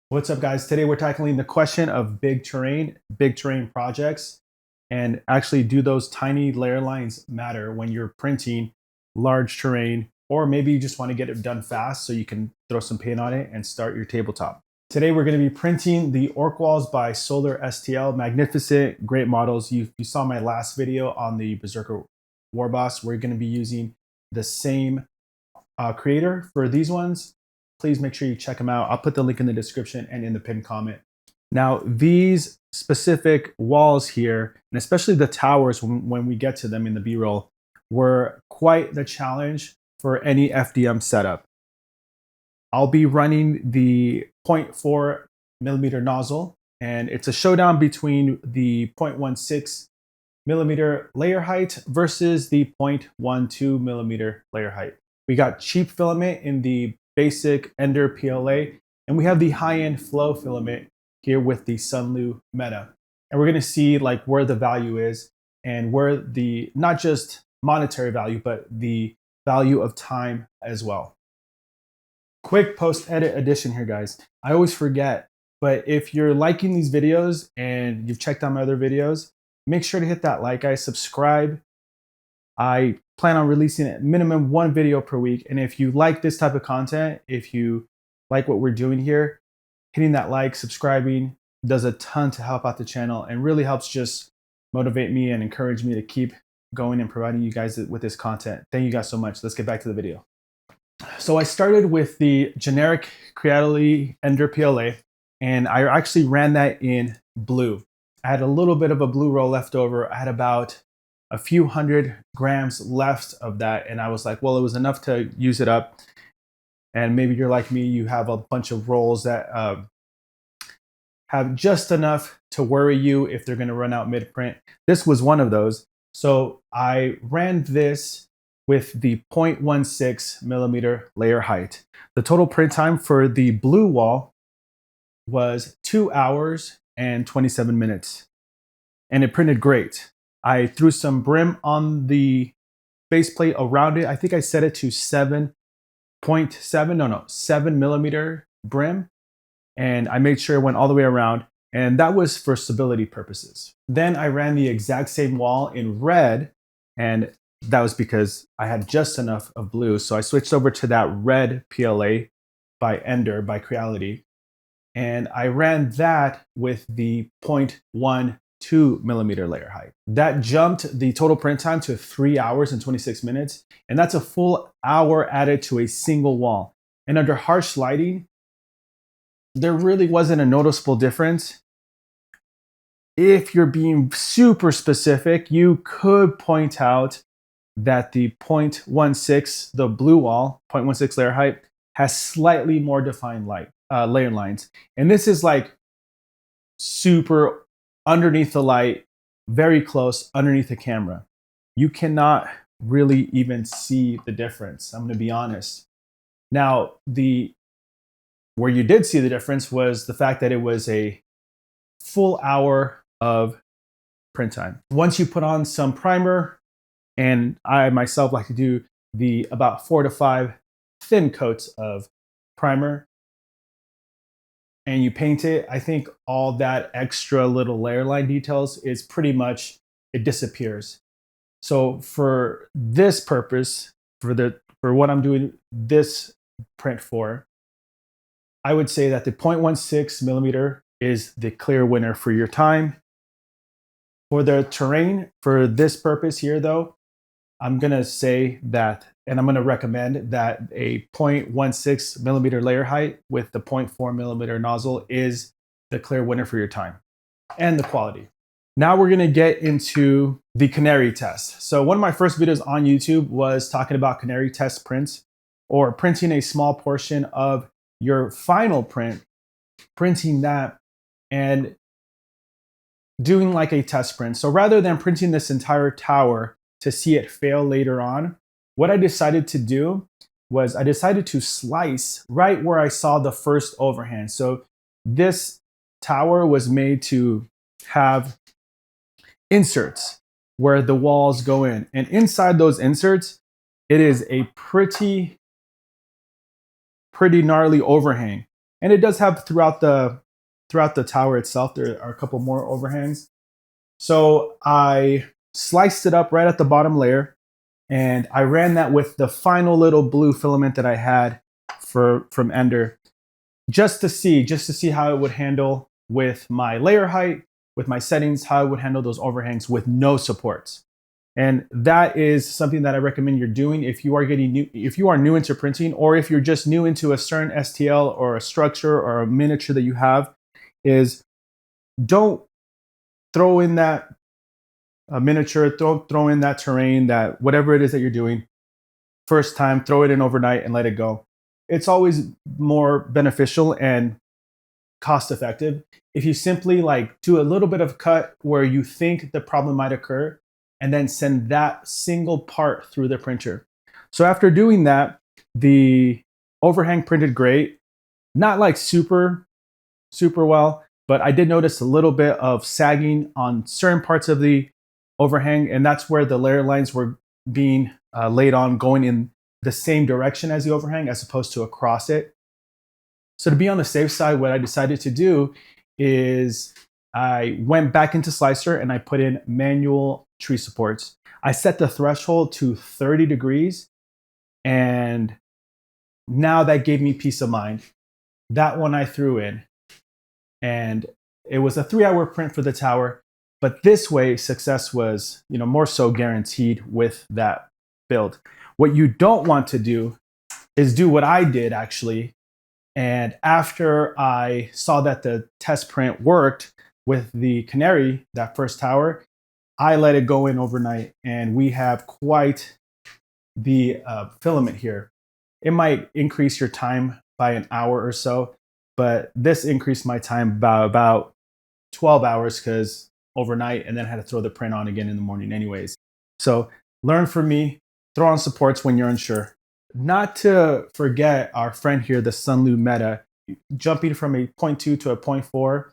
What's up, guys? Today we're tackling the question of big terrain projects, and actually, do those tiny layer lines matter when you're printing large terrain, or maybe you just want to get it done fast so you can throw some paint on it and start your tabletop. Today we're going to be printing the Orc Walls by SolarSTL. Magnificent, great models. You saw my last video on the Berserker Warboss. We're going to be using the same creator for these ones. Please make sure you check them out. I'll put the link in the description and in the pinned comment. Now, these specific walls here, and especially the towers when we get to them in the B-roll, were quite the challenge for any FDM setup. I'll be running the 0.4 millimeter nozzle, and it's a showdown between the 0.16 millimeter layer height versus the 0.12 millimeter layer height. We got cheap filament in the basic Ender PLA, and we have the high-end flow filament here with the Sunlu Meta. And we're gonna see like where the value is and where the, not just monetary value, but the value of time as well. Quick post-edit addition here, guys. I always forget, but if you're liking these videos and you've checked out my other videos, make sure to hit that like, guys, subscribe. I plan on releasing at minimum one video per week. And if you like this type of content, if you like what we're doing here, hitting that like, subscribing does a ton to help out the channel and really helps just motivate me and encourage me to keep going and providing you guys with this content. Thank you guys so much. Let's get back to the video. So I started with the generic Creality Ender PLA, and I actually ran that in blue. I had a little bit of a blue roll left over. I had about a few hundred grams left of that, and I was like, well, it was enough to use it up. And maybe you're like me, you have a bunch of rolls that have just enough to worry you if they're going to run out mid-print. This was one of those. So I ran this with the 0.16 millimeter layer height. The total print time for the blue wall was 2 hours and 27 minutes, and it printed great. I threw some brim on the faceplate around it. I think I set it to 7 millimeter brim. And I made sure it went all the way around. And that was for stability purposes. Then I ran the exact same wall in red. And that was because I had just enough of blue. So I switched over to that red PLA by Ender, by Creality. And I ran that with the 0.12 millimeter layer height. That jumped the total print time to 3 hours and 26 minutes. And that's a full hour added to a single wall. And under harsh lighting, there really wasn't a noticeable difference. If you're being super specific, you could point out that the 0.16, the blue wall, 0.16 layer height, has slightly more defined layer lines. And this is like super underneath the light, very close underneath the camera. You cannot really even see the difference, I'm going to be honest. Now, where you did see the difference was the fact that it was a full hour of print time. Once you put on some primer, and I myself like to do about 4 to 5 thin coats of primer, and you paint it, I think all that extra little layer line details is pretty much, it disappears. So for this purpose, for what I'm doing this print for, I would say that the 0.16 millimeter is the clear winner for your time. For the terrain, for this purpose here though, I'm gonna say that, and I'm going to recommend that a 0.16 millimeter layer height with the 0.4 millimeter nozzle is the clear winner for your time and the quality. Now we're going to get into the Canary Test. So one of my first videos on YouTube was talking about Canary Test prints, or printing a small portion of your final print, printing that and doing like a test print. So rather than printing this entire tower to see it fail later on, what I decided to do was I decided to slice right where I saw the first overhang. So this tower was made to have inserts where the walls go in. And inside those inserts, it is a pretty gnarly overhang. And it does have throughout the tower itself, there are a couple more overhangs. So I sliced it up right at the bottom layer, and I ran that with the final little blue filament that I had from Ender, just to see how it would handle with my layer height, with my settings, how it would handle those overhangs with no supports. And that is something that I recommend you're doing if you are new into printing, or if you're just new into a certain STL or a structure or a miniature that you have, is don't throw in that miniature, throw in that terrain, that whatever it is that you're doing, first time, throw it in overnight and let it go. It's always more beneficial and cost effective if you simply like do a little bit of cut where you think the problem might occur, and then send that single part through the printer. So after doing that, the overhang printed great, not like super well, but I did notice a little bit of sagging on certain parts of the overhang, and that's where the layer lines were being laid on, going in the same direction as the overhang as opposed to across it. So to be on the safe side, what I decided to do is I went back into Slicer and I put in manual tree supports. I set the threshold to 30 degrees, and now that gave me peace of mind. That one I threw in, and it was a 3-hour print for the tower, but this way success was, more so guaranteed with that build. What you don't want to do is do what I did actually. And after I saw that the test print worked with the Canary, that first tower, I let it go in overnight, and we have quite the filament here. It might increase your time by an hour or so, but this increased my time by about 12 hours because overnight, and then I had to throw the print on again in the morning anyways. So learn from me, throw on supports when you're unsure. Not to forget our friend here, the Sunlu Meta, jumping from a 0.2 to a 0.4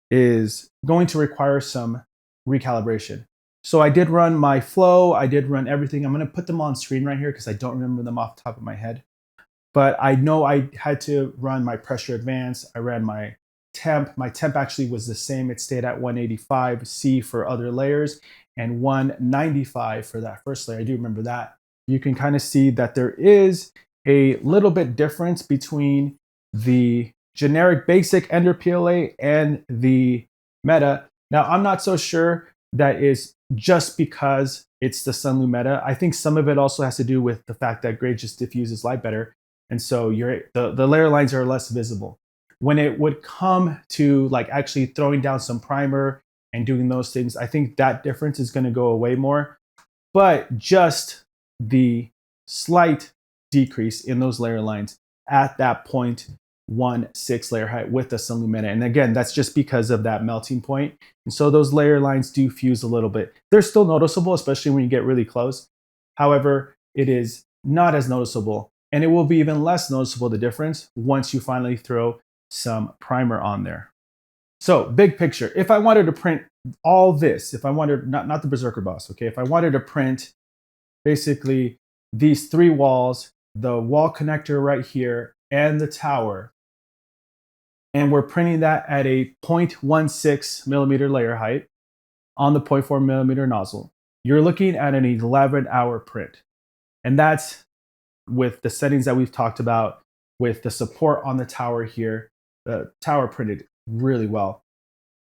is going to require some recalibration. So I did run my flow, I did run everything. I'm going to put them on screen right here because I don't remember them off the top of my head. But I know I had to run my pressure advance. I ran my temp. My temp actually was the same. It stayed at 185 C for other layers and 195 for that first layer. I do remember that. You can kind of see that there is a little bit difference between the generic basic Ender PLA and the Meta. Now, I'm not so sure that is just because it's the Sunlu Meta. I think some of it also has to do with the fact that gray just diffuses light better. And so the layer lines are less visible. When it would come to like actually throwing down some primer and doing those things, I think that difference is going to go away more. But just the slight decrease in those layer lines at that 0.16 layer height with the Sunlu Meta. And again, that's just because of that melting point. And so those layer lines do fuse a little bit. They're still noticeable, especially when you get really close. However, it is not as noticeable. And it will be even less noticeable, the difference, once you finally throw some primer on there. So big picture, if I wanted to print all this, if I wanted, not the Berserker Boss, okay, if I wanted to print basically these 3 walls, the wall connector right here, and the tower, and we're printing that at a 0.16 millimeter layer height on the 0.4 millimeter nozzle, you're looking at an 11-hour print. And that's with the settings that we've talked about, with the support on the tower here. The tower printed really well.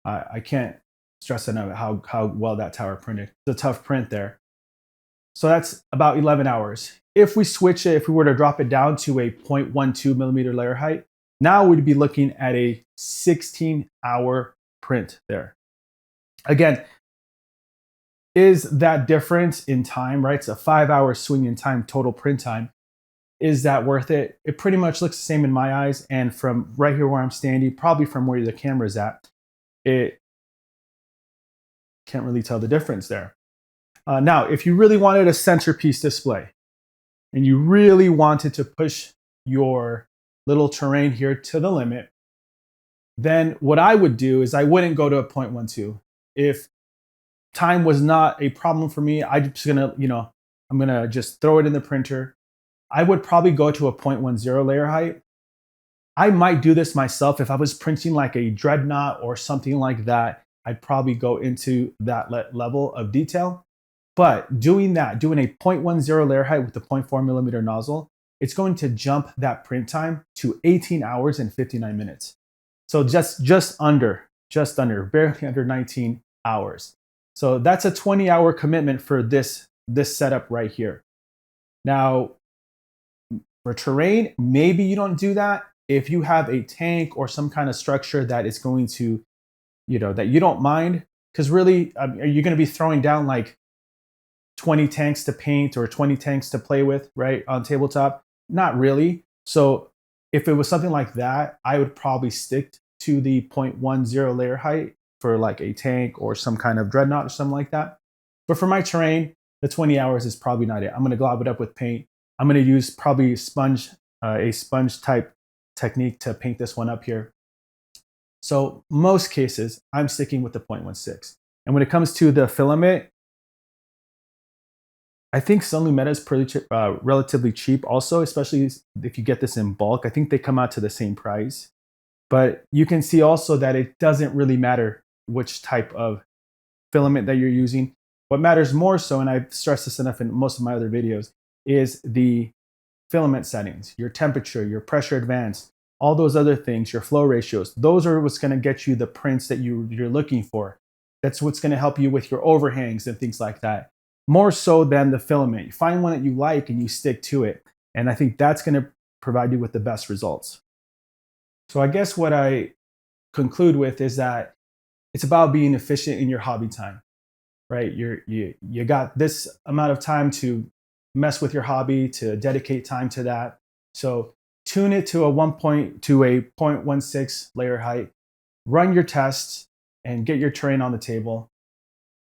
I can't stress enough how well that tower printed. It's a tough print there. So that's about 11 hours. If we switch it, if we were to drop it down to a 0.12 millimeter layer height, now we'd be looking at a 16-hour print there. Again, is that difference in time, right? It's a 5-hour swing in time, total print time. Is that worth it? It pretty much looks the same in my eyes. And from right here where I'm standing, probably from where the camera's at, it can't really tell the difference there. Now, if you really wanted a centerpiece display and you really wanted to push your little terrain here to the limit, then what I would do is I wouldn't go to a 0.12. If time was not a problem for me, I'm gonna just throw it in the printer. I would probably go to a 0.10 layer height. I might do this myself. If I was printing like a dreadnought or something like that, I'd probably go into that level of detail. But doing that, doing a 0.10 layer height with the 0.4 millimeter nozzle, it's going to jump that print time to 18 hours and 59 minutes. So just under, barely under 19 hours. So that's a 20-hour commitment for this setup right here. Now, for terrain, maybe you don't do that. If you have a tank or some kind of structure that is going to, that you don't mind, because really, are you going to be throwing down like 20 tanks to paint or 20 tanks to play with, right, on tabletop? Not really. So if it was something like that, I would probably stick to the 0.10 layer height for like a tank or some kind of dreadnought or something like that. But for my terrain, the 20 hours is probably not it. I'm going to glob it up with paint. I'm going to use probably a sponge type technique to paint this one up here. So most cases, I'm sticking with the 0.16. And when it comes to the filament, I think Sunlu Meta is pretty relatively cheap also, especially if you get this in bulk. I think they come out to the same price. But you can see also that it doesn't really matter which type of filament that you're using. What matters more so, and I've stressed this enough in most of my other videos, is the filament settings, your temperature, your pressure advance, all those other things, your flow ratios. Those are what's going to get you the prints that you're looking for. That's what's going to help you with your overhangs and things like that. More so than the filament. You find one that you like and you stick to it. And I think that's going to provide you with the best results. So I guess what I conclude with is that it's about being efficient in your hobby time, right? You got this amount of time to mess with your hobby, to dedicate time to that. So tune it to a 0.16 layer height, run your tests, and get your terrain on the table,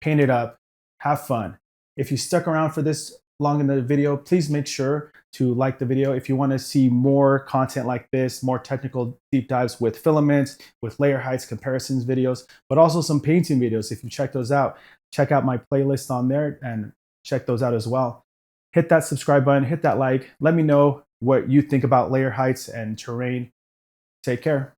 paint it up, have fun. If you stuck around for this long in the video, please make sure to like the video. If you want to see more content like this, more technical deep dives with filaments, with layer heights, comparisons videos, but also some painting videos. If you check those out, check out my playlist on there and check those out as well. Hit that subscribe button, hit that like. Let me know what you think about layer heights and terrain. Take care.